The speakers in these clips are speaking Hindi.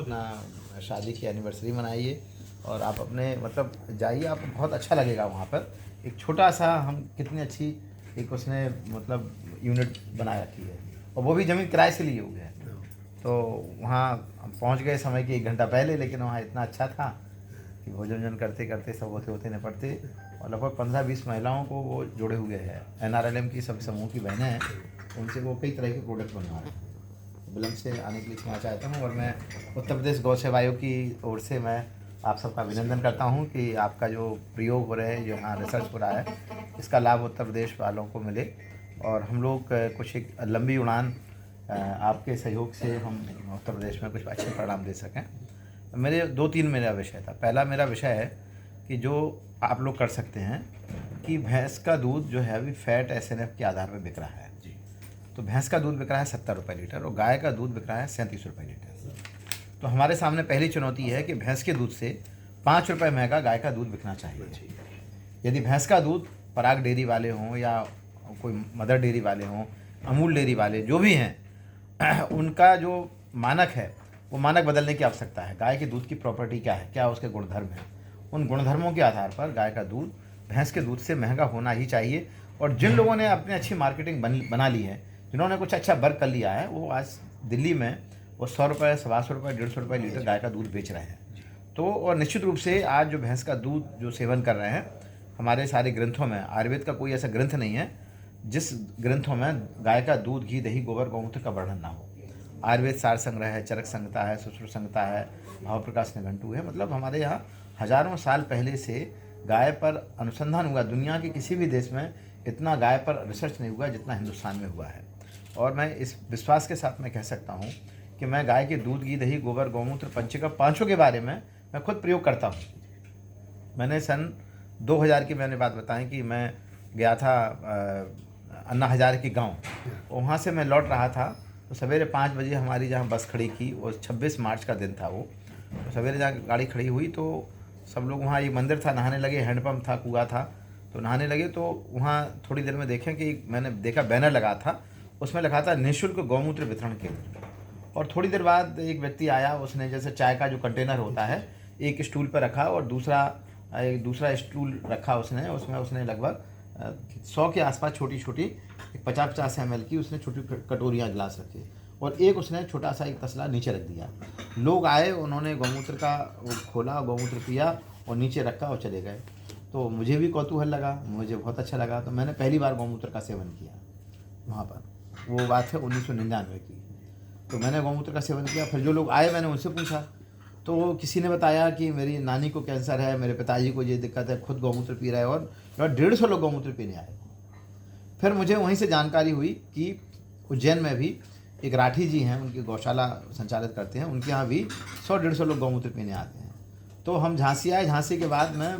अपना शादी की एनिवर्सरी मनाइए और आप अपने मतलब जाइए, आपको बहुत अच्छा लगेगा वहाँ पर। एक छोटा सा हम कितनी अच्छी एक उसने मतलब यूनिट बना रखी है, और वो भी ज़मीन किराए से लिए हुए हैं। तो वहाँ हम पहुँच गए समय के 1 घंटा पहले, लेकिन वहाँ इतना अच्छा था कि भोजन वोजन करते करते सब होते होते निपटते, और लगभग 15-20 महिलाओं को वो जोड़े हुए हैं। NRLM की सभी समूह की बहनें हैं, उनसे वो कई तरह के प्रोडक्ट बनवा रहे हैं। विलम्ब से आने के लिए क्षमा चाहता हूँ, और मैं उत्तर प्रदेश गौ सेवा आयोग की ओर से मैं आप सबका अभिनंदन करता हूँ कि आपका जो प्रयोग हो रहे हैं, जो यहाँ रिसर्च हो रहा है, इसका लाभ उत्तर प्रदेश वालों को मिले, और हम लोग कुछ एक लंबी उड़ान आपके सहयोग से हम उत्तर प्रदेश में कुछ अच्छे परिणाम दे सकें। मेरे 2-3 मेरा विषय था। पहला मेरा विषय है कि जो आप लोग कर सकते हैं कि भैंस का दूध जो है अभी फैट SNF के आधार पर बिक रहा है। तो भैंस का दूध बिक रहा है 70 रुपये लीटर, और गाय का दूध बिक रहा है 37 रुपये लीटर। तो हमारे सामने पहली चुनौती है कि भैंस के दूध से 5 रुपये महंगा गाय का दूध बिकना चाहिए। यदि भैंस का दूध पराग डेयरी वाले हों या कोई मदर डेयरी वाले हों, अमूल डेयरी वाले जो भी हैं, उनका जो मानक है वो मानक बदलने की आवश्यकता है। गाय के दूध की प्रॉपर्टी क्या है, क्या उसके गुणधर्म हैं, उन गुणधर्मों के आधार पर गाय का दूध भैंस के दूध से महंगा होना ही चाहिए। और जिन लोगों ने अपनी अच्छी मार्केटिंग बना ली है, जिन्होंने कुछ अच्छा वर्क कर लिया है, वो आज दिल्ली में वो 100 रुपये, 125 रुपये, 150 रुपये लीटर गाय का दूध बेच रहे हैं। तो और निश्चित रूप से आज जो भैंस का दूध जो सेवन कर रहे हैं, हमारे सारे ग्रंथों में, आयुर्वेद का कोई ऐसा ग्रंथ नहीं है जिस ग्रंथों में गाय का दूध, घी, दही, गोबर, गौमूत्र का वर्णन ना हो। आयुर्वेद सार संग्रह है, चरक संहिता है, सुश्रुत संहिता है, भाव प्रकाश निघंटु है। मतलब हमारे यहाँ हजारों साल पहले से गाय पर अनुसंधान हुआ। दुनिया के किसी भी देश में इतना गाय पर रिसर्च नहीं हुआ जितना हिंदुस्तान में हुआ है। और मैं इस विश्वास के साथ मैं कह सकता हूँ कि मैं गाय के दूध, घी, दही, गोबर, गौमूत्र, पंचगव्य पांचों के बारे में मैं खुद प्रयोग करता हूँ। मैंने सन 2000 की मैंने बात बताई कि मैं गया था अन्ना हज़ारे के गाँव, वहाँ से मैं लौट रहा था। तो सवेरे 5 बजे हमारी जहाँ बस खड़ी की, वो 26 मार्च का दिन था वो। तो सवेरे जहाँ गाड़ी खड़ी हुई तो सब लोग वहाँ, एक मंदिर था, नहाने लगे, हैंडपम्प था, कुआं था, तो नहाने लगे। तो वहाँ थोड़ी देर में देखें कि मैंने देखा बैनर लगा था, उसमें लिखा था निःशुल्क गौमूत्र वितरण केंद्र। और थोड़ी देर बाद एक व्यक्ति आया, उसने जैसे चाय का जो कंटेनर होता है एक स्टूल पर रखा, और दूसरा स्टूल रखा उसने, उसमें उसने लगभग 100 के आसपास छोटी छोटी 50-50 ml की उसने छोटी कटोरियाँ गिलास रखी, और एक उसने छोटा सा एक तसला नीचे रख दिया। लोग आए, उन्होंने गौमूत्र का वो खोला, गौमूत्र पिया और नीचे रखा और चले गए। तो मुझे भी कौतूहल लगा, मुझे बहुत अच्छा लगा। तो मैंने पहली बार गौमूत्र का सेवन किया वहाँ पर, वो बात है 1999 की। तो मैंने गौमूत्र का सेवन किया। फिर जो लोग आए मैंने उनसे पूछा, तो किसी ने बताया कि मेरी नानी को कैंसर है, मेरे पिताजी को ये दिक्कत है, खुद गौमूत्र पी रहे हैं, और 150 लोग गौमूत्र पीने आए। फिर मुझे वहीं से जानकारी हुई कि उज्जैन में भी एक राठी जी हैं, उनकी गौशाला संचालित करते हैं, उनके यहाँ भी 100-150 लोग गौमूत्र पीने आते हैं। तो हम झांसी आए, झांसी के बाद मैं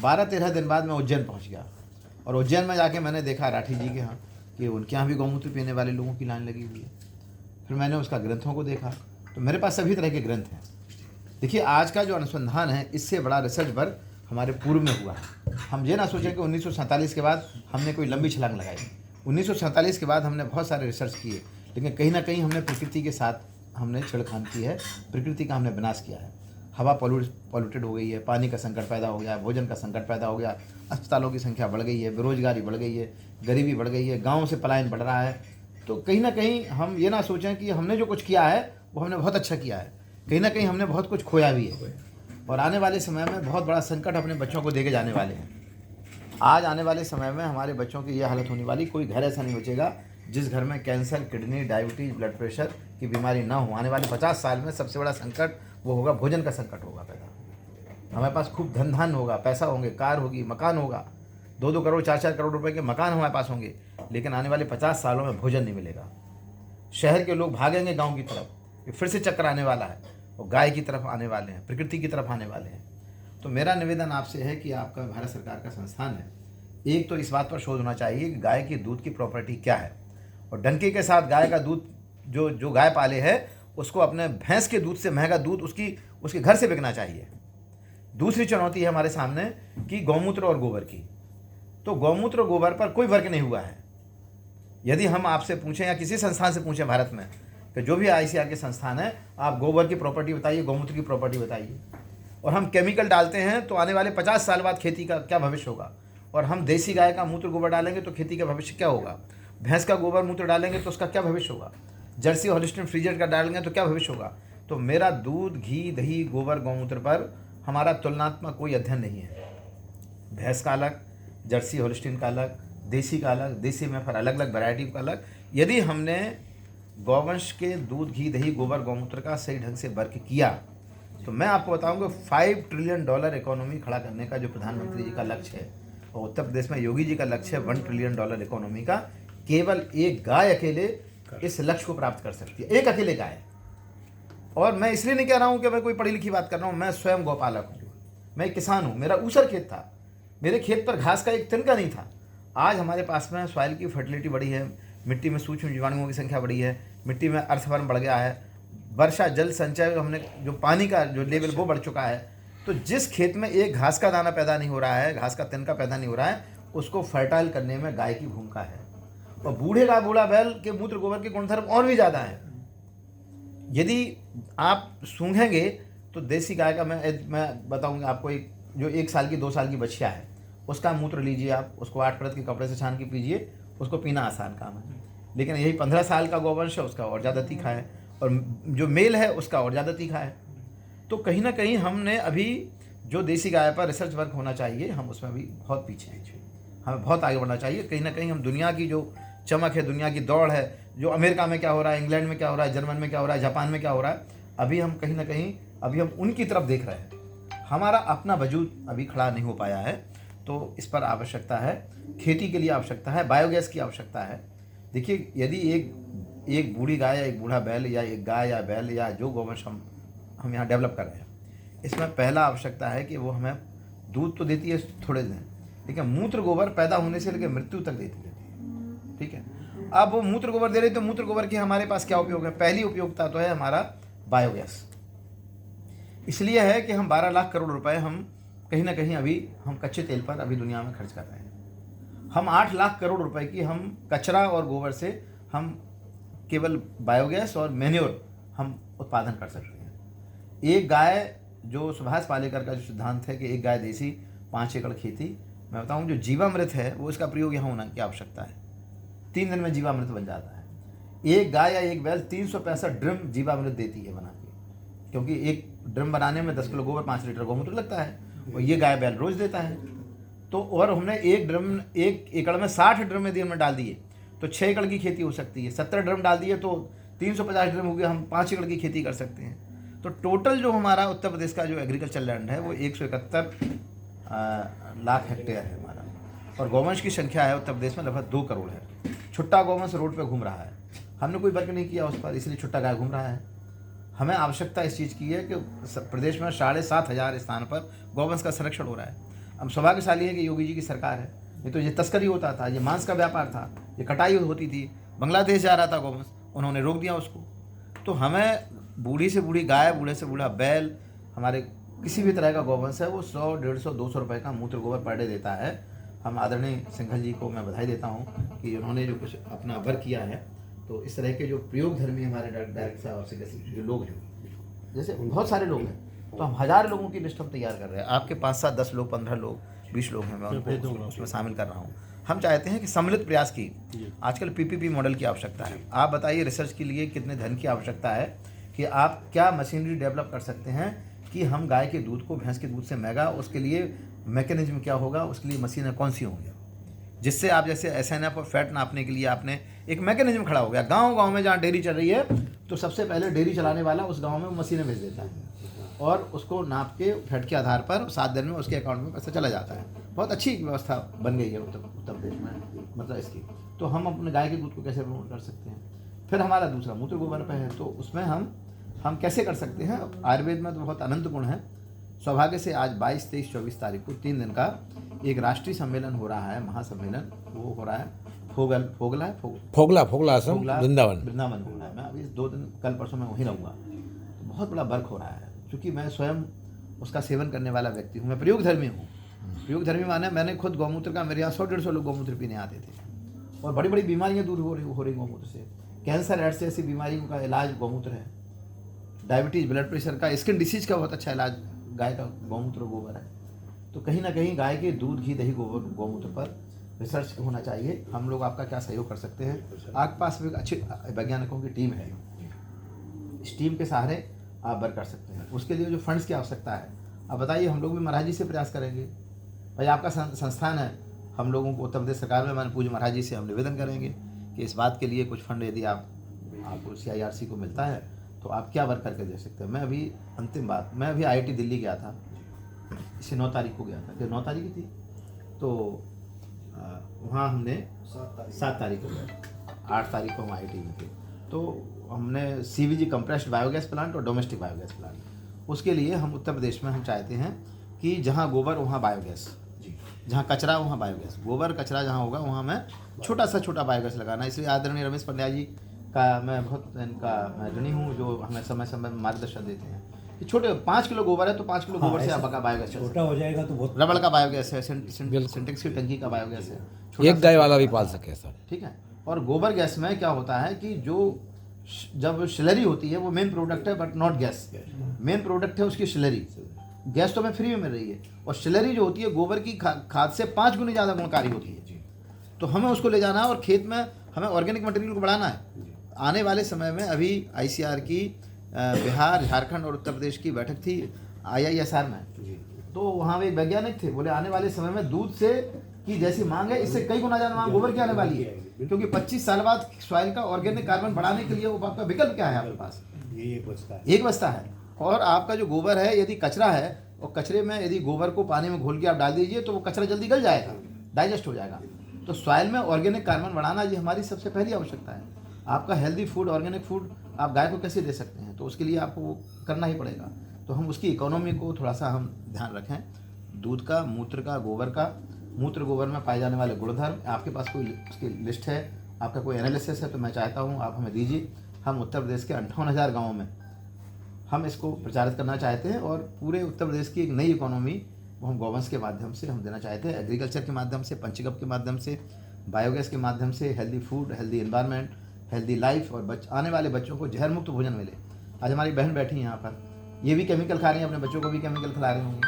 12-13 दिन बाद मैं उज्जैन पहुँच गया, और उज्जैन में जाके मैंने देखा राठी जी के यहाँ कि उनके यहाँ भी गौमूत्र पीने वाले लोगों की लाइन लगी हुई है। फिर मैंने उसका ग्रंथों को देखा, तो मेरे पास सभी तरह के ग्रंथ हैं। देखिए, आज का जो अनुसंधान है, इससे बड़ा रिसर्च वर्क हमारे पूर्व में हुआ है। हम ये ना सोचें कि 1947 के बाद हमने कोई लंबी छलांग लगाई। 1947 के बाद हमने बहुत सारे रिसर्च किए, लेकिन कहीं ना कहीं हमने प्रकृति के साथ हमने छेड़खानी की है, प्रकृति का हमने विनाश किया है। हवा पॉल्यूटेड हो गई है, पानी का संकट पैदा हो गया है, भोजन का संकट पैदा हो गया, अस्पतालों की संख्या बढ़ गई है, बेरोजगारी बढ़ गई है, गरीबी बढ़ गई है, गाँव से पलायन बढ़ रहा है। तो कहीं ना कहीं हम ये ना सोचें कि हमने जो कुछ किया है वो हमने बहुत अच्छा किया है, कहीं ना कहीं हमने बहुत कुछ खोया भी है, और आने वाले समय में बहुत बड़ा संकट अपने बच्चों को देके जाने वाले हैं। आज आने वाले समय में हमारे बच्चों की ये हालत होने वाली, कोई घर ऐसा नहीं बचेगा जिस घर में cancer, kidney, diabetes, blood pressure की बीमारी ना हो। आने वाले 50 साल में सबसे बड़ा संकट वो होगा, भोजन का संकट होगा पैदा। हमारे पास खूब धन धान होगा, पैसा होंगे, कार होगी, मकान होगा, 2-2 करोड़ 4-4 करोड़ रुपए के मकान हमारे पास होंगे, लेकिन आने वाले 50 सालों में भोजन नहीं मिलेगा। शहर के लोग भागेंगे गाँव की तरफ, ये फिर से चक्कर आने वाला है, और गाय की तरफ आने वाले हैं, प्रकृति की तरफ आने वाले हैं। तो मेरा निवेदन आपसे है कि आपका भारत सरकार का संस्थान है, एक तो इस बात पर शोध होना चाहिए कि गाय के दूध की प्रॉपर्टी क्या है, और डंके के साथ गाय का दूध जो गाय पाले है उसको अपने भैंस के दूध से महंगा दूध उसके घर से बिकना चाहिए। दूसरी चुनौती है हमारे सामने कि गौमूत्र और गोबर की। तो गौमूत्र और गोबर पर कोई वर्क नहीं हुआ है। यदि हम आपसे पूछें या किसी संस्थान से पूछें भारत में कि जो भी ICAR के संस्थान है, आप गोबर की प्रॉपर्टी बताइए, गौमूत्र की प्रॉपर्टी बताइए। और हम केमिकल डालते हैं तो आने वाले 50 साल बाद खेती का क्या भविष्य होगा। और हम देसी गाय का मूत्र गोबर डालेंगे तो खेती का भविष्य क्या होगा। भैंस का गोबर मूत्र डालेंगे तो उसका क्या भविष्य होगा। जर्सी हॉलिस्टीन फ्रीजियन का डालेंगे तो क्या भविष्य होगा। तो मेरा दूध, घी, दही, गोबर, गौमूत्र पर हमारा तुलनात्मक कोई अध्ययन नहीं है। भैंस का अलग, जर्सी हॉलिस्टीन का अलग, देसी का अलग, देसी में फिर अलग अलग वैरायटी का अलग। यदि हमने गौवंश के दूध, घी, दही, गोबर, गौमूत्र का सही ढंग से वर्क किया तो मैं आपको बताऊंगा $5 ट्रिलियन इकोनॉमी खड़ा करने का जो प्रधानमंत्री जी का लक्ष्य है, और उत्तर प्रदेश में योगी जी का लक्ष्य है $1 ट्रिलियन इकोनॉमी का, केवल एक गाय अकेले इस लक्ष्य को प्राप्त कर सकती है, एक अकेले गाय। और मैं इसलिए नहीं कह रहा हूँ कि मैं कोई पढ़ी लिखी बात कर रहा हूँ, मैं स्वयं गौपालक हूँ, मैं एक किसान हूँ। मेरा ऊसर खेत था, मेरे खेत पर घास का एक तिनका नहीं था। आज हमारे पास में सॉइल की फर्टिलिटी बढ़ी है, मिट्टी में सूक्ष्म जीवाणुओं की संख्या बढ़ी है, मिट्टी में अर्थवर्म बढ़ गया है, वर्षा जल संचय हमने जो पानी का जो लेवल वो बढ़ चुका है। तो जिस खेत में एक घास का दाना पैदा नहीं हो रहा है, घास का तिनका पैदा नहीं हो रहा है, उसको फर्टाइल करने में गाय की भूमिका है। और बूढ़े का बूढ़ा बैल के मूत्र गोबर के गुणधर्म और भी ज़्यादा है। यदि आप सूंघेंगे तो देसी गाय का मैं बताऊंगा आपको, एक जो 1 साल की 2 साल की बछिया है उसका मूत्र लीजिए आप, उसको 8 परत के कपड़े से छान के पीजिए, उसको पीना आसान काम है। लेकिन यही 15 साल का गौवंश है, उसका और ज़्यादा तीखा है, और जो मेल है उसका और ज़्यादा तीखा है। तो कहीं ना कहीं हमने अभी जो देसी गाय पर रिसर्च वर्क होना चाहिए, हम उसमें अभी बहुत पीछे हैं। हमें बहुत आगे बढ़ना चाहिए। कहीं ना कहीं हम दुनिया की जो चमक है, दुनिया की दौड़ है, जो अमेरिका में क्या हो रहा है, इंग्लैंड में क्या हो रहा है, जर्मन में क्या हो रहा है, जापान में क्या हो रहा है, अभी हम कहीं ना कहीं अभी हम उनकी तरफ देख रहे हैं। हमारा अपना वजूद अभी खड़ा नहीं हो पाया है। तो इस पर आवश्यकता है, खेती के लिए आवश्यकता है, बायोगैस की आवश्यकता है। देखिए, यदि एक बूढ़ी गाय या एक बूढ़ा बैल या एक गाय या बैल या जो गौवंश हम यहाँ डेवलप कर रहे हैं, इसमें पहला आवश्यकता है कि वो हमें दूध तो देती है थोड़े दिन, लेकिन मूत्र गोबर पैदा होने से लेकर मृत्यु तक देती है। ठीक है, अब वो मूत्र गोबर दे रही, तो मूत्र गोबर की हमारे पास क्या उपयोग है। पहली उपयोगिता तो है हमारा बायोगैस। इसलिए है कि हम 12 लाख करोड़ रुपए हम कहीं ना कहीं अभी हम कच्चे तेल पर अभी दुनिया में खर्च कर रहे हैं। हम 8 लाख करोड़ रुपए की हम कचरा और गोबर से हम केवल बायोगैस और मैन्योर हम उत्पादन कर सकते हैं। एक गाय, जो सुभाष पालेकर का जो सिद्धांत है कि एक गाय देसी 5 एकड़ खेती, मैं बताऊं जो जीवामृत है वो इसका प्रयोग यहाँ होना की आवश्यकता है। 3 दिन में जीवामृत बन जाता है। एक गाय या एक बैल 365 ड्रम जीवामृत देती है बना के, क्योंकि एक ड्रम बनाने में 10 किलो गोबर, 5 लीटर गौमूत्र लगता है, और ये गाय बैल रोज देता है। तो और हमने एक एकड़ में 60 ड्रम में दिन में डाल दिए तो 6 एकड़ की खेती हो सकती है। 70 ड्रम डाल दिए तो 350 ड्रम हो गया, हम 5 एकड़ की खेती कर सकते हैं। तो टोटल जो हमारा उत्तर प्रदेश का जो एग्रीकल्चर लैंड है वो 171 लाख हेक्टेयर है हमारा, और गौवंश की संख्या है उत्तर प्रदेश में लगभग 2 करोड़ है। छुट्टा गौवंश रोड पे घूम रहा है, हमने कोई वर्क नहीं किया उस पर, इसलिए छुट्टा गाय घूम रहा है। हमें आवश्यकता इस चीज़ की है कि प्रदेश में 7,500 स्थान पर गौवंश का संरक्षण हो रहा है। हम सौभाग्यशाली है कि योगी जी की सरकार है, नहीं तो ये तस्करी होता था, ये मांस का व्यापार था, ये कटाई होती थी, बांग्लादेश जा रहा था गौवंश, उन्होंने रोक दिया उसको। तो हमें बूढ़ी से बूढ़ी गाय, बूढ़े से बूढ़ा बैल, हमारे किसी भी तरह का गौवंश है वो 100, 150, 200 रुपये का मूत्र गोबर पर डे देता है। हम आदरणीय सिंघल जी को मैं बधाई देता हूँ कि उन्होंने जो कुछ अपना वर्क किया है। तो इस तरह के जो प्रयोग धर्मी हमारे डायरेक्टर साहब से जो लोग हैं, जैसे बहुत सारे लोग हैं, तो हम 1000 लोगों की लिस्ट हम तैयार कर रहे हैं। आपके 5, 7, 10 लोग, 15 लोग, 20 लोग हैं, मैं उनको उसमें शामिल कर रहा हूँ। हम चाहते हैं कि सम्मिलित प्रयास की, आजकल PPP मॉडल की आवश्यकता है। आप बताइए रिसर्च के लिए कितने धन की आवश्यकता है, कि आप क्या मशीनरी डेवलप कर सकते हैं कि हम गाय के दूध को भैंस के दूध से महंगा, उसके लिए मैकेनिज्म क्या होगा, उसके लिए मशीनें कौन सी होंगी, जिससे आप जैसे SNF और फैट नापने के लिए आपने एक मैकेनिज्म खड़ा हो गया। गांव-गांव में जहाँ डेयरी चल रही है तो सबसे पहले डेयरी चलाने वाला उस गांव में मशीनें भेज देता है और उसको नाप के फैट के आधार पर 7 दिन में उसके अकाउंट में पैसा चला जाता है। बहुत अच्छी व्यवस्था बन गई है उत्तर प्रदेश में, मतलब इसकी। तो हम अपने गाय के दूध को कैसे प्रमोट कर सकते हैं। फिर हमारा दूसरा मूत्र गोबर पे है, तो उसमें हम कैसे कर सकते हैं। आयुर्वेद में तो बहुत अनंत गुण है। सौभाग्य से आज 22, 23, 24 तारीख को 3 दिन का एक राष्ट्रीय सम्मेलन हो रहा है, महासम्मेलन। वो हो रहा है फोगला आश्रम वृंदावन हो रहा है। मैं अभी 2 दिन, कल परसों मैं वहीं रहूँगा। तो बहुत बड़ा वर्क हो रहा है, क्योंकि मैं स्वयं उसका सेवन करने वाला व्यक्ति हूँ। मैं प्रयोगधर्मी हूँ। प्रयोगधर्मी माने मैंने खुद गौमूत्र का, मेरे यहाँ 100-150 लोग गौमूत्र पीने आते थे और बड़ी बड़ी बीमारियाँ दूर हो रही गौमूत्र से। कैंसर एड्स जैसी बीमारियों का इलाज गौमूत्र है, डायबिटीज़, ब्लड प्रेशर का, स्किन डिसीज का बहुत अच्छा इलाज गाय का गौमूत्र गोबर है। तो कहीं ना कहीं गाय के दूध, घी, दही, गोबर, गौमूत्र पर रिसर्च होना चाहिए। हम लोग आपका क्या सहयोग कर सकते हैं? आपके पास भी अच्छे वैज्ञानिकों की टीम है, इस टीम के सहारे आप वर्क कर सकते हैं। उसके लिए जो फंड्स की आवश्यकता है, आप बताइए, हम लोग भी महाराज जी से प्रयास करेंगे। भाई आपका संस्थान है, हम लोगों को उत्तर प्रदेश सरकार में माननीय पूज्य महाराज जी से हम निवेदन करेंगे कि इस बात के लिए कुछ फंड यदि आपको CIRC को मिलता है तो आप क्या वर्क करके दे सकते हैं। मैं अभी अंतिम बात, मैं अभी IIT दिल्ली गया था, इसे 9 तारीख को गया था, जो 9 तारीख थी, तो वहाँ हमने 7 तारीख को गए, 8 तारीख को हम IIT में थे। तो हमने CBG कंप्रेस्ड बायोगैस प्लांट और डोमेस्टिक बायोगैस प्लांट, उसके लिए हम उत्तर प्रदेश में हम चाहते हैं कि जहाँ गोबर वहाँ बायोगैस, जहाँ कचरा वहाँ बायोगैस, गोबर कचरा जहाँ होगा वहाँ मैं छोटा बायोगैस लगाना। इसलिए आदरणीय रमेश पंड्या जी का मैं बहुत इनका मैं ऋणी हूँ, जो हमें समय समय में मार्गदर्शन देते हैं कि छोटे 5 किलो गोबर है तो 5 किलो गोबर से आपका बायोगैस छोटा हो जाएगा तो बहुत, रबड़ का बायोगैस है, सिंटेक्स की टंकी का बायोगैस है, एक गाय वाला भी पाल सके सर। ठीक है। और गोबर गैस में क्या होता है कि जो जब स्लरी होती है वो मेन प्रोडक्ट है, but not gas. Main product है उसकी स्लरी, गैस तो हमें फ्री में मिल रही है, और स्लरी जो होती है गोबर की खाद से 5 गुनी ज़्यादा गुणकारी होती है। तो हमें उसको ले जाना है और खेत में हमें ऑर्गेनिक मटेरियल को बढ़ाना है। आने वाले समय में अभी ICR की बिहार, झारखंड और उत्तर प्रदेश की बैठक थी IISR में, तो वहाँ भी वैज्ञानिक थे, बोले आने वाले समय में दूध से की जैसी मांग है इससे कई गुना ज़्यादा मांग गोबर की आने वाली है, क्योंकि 25 साल बाद सॉइल का ऑर्गेनिक कार्बन बढ़ाने के लिए वो आपका विकल्प क्या है, आपके पास एक बस्ता है। और आपका जो गोबर है यदि कचरा है, और कचरे में यदि गोबर को पानी में घोल के आप डाल दीजिए तो वो कचरा जल्दी गल जाएगा, डाइजेस्ट हो जाएगा। तो सॉइल में ऑर्गेनिक कार्बन बढ़ाना ये हमारी सबसे पहली आवश्यकता है। आपका हेल्दी फूड, ऑर्गेनिक फूड आप गाय को कैसे दे सकते हैं, तो उसके लिए आपको वो करना ही पड़ेगा। तो हम उसकी इकोनॉमी को थोड़ा सा हम ध्यान रखें। दूध का, मूत्र का, गोबर का, मूत्र गोबर में पाए जाने वाले गुणधर्म, आपके पास कोई उसकी लिस्ट है, आपका कोई एनालिसिस है तो मैं चाहता हूँ आप हमें दीजिए। हम उत्तर प्रदेश के 58,000 गाँवों में हम इसको प्रचारित करना चाहते हैं, और पूरे उत्तर प्रदेश की एक नई इकोनॉमी वो हम गौवंश के माध्यम से हम देना चाहते हैं, एग्रीकल्चर के माध्यम से, पंचगव्य के माध्यम से, बायोगैस के माध्यम से, healthy food, healthy environment, healthy life, और आने वाले बच्चों को जहर मुक्त भोजन मिले। आज हमारी बहन बैठी है यहाँ पर, ये भी केमिकल खा रही हैं, अपने बच्चों को भी केमिकल खिला रहे होंगे,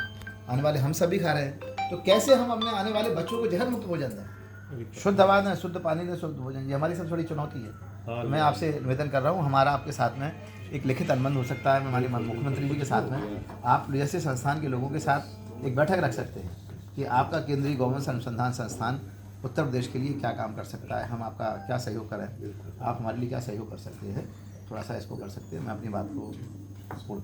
आने वाले हम सब भी खा रहे हैं। तो कैसे हम अपने आने वाले बच्चों को जहर मुक्त भोजन दें, शुद्ध हवा दें, शुद्ध पानी दें, शुद्ध भोजन, ये हमारी सबसे बड़ी चुनौती है। तो मैं आपसे निवेदन कर रहा हूँ, हमारा आपके साथ में एक लिखित अनुबंध हो सकता है, हमारे मुख्यमंत्री जी के साथ में आप जैसे संस्थान के लोगों के साथ एक बैठक रख सकते हैं कि आपका केंद्रीय गौवंश अनुसंधान संस्थान उत्तर प्रदेश के लिए क्या काम कर सकता है, हम आपका क्या सहयोग करें, आप हमारे लिए क्या सहयोग कर सकते हैं, थोड़ा सा इसको कर सकते हैं। मैं अपनी बात को पूर्ण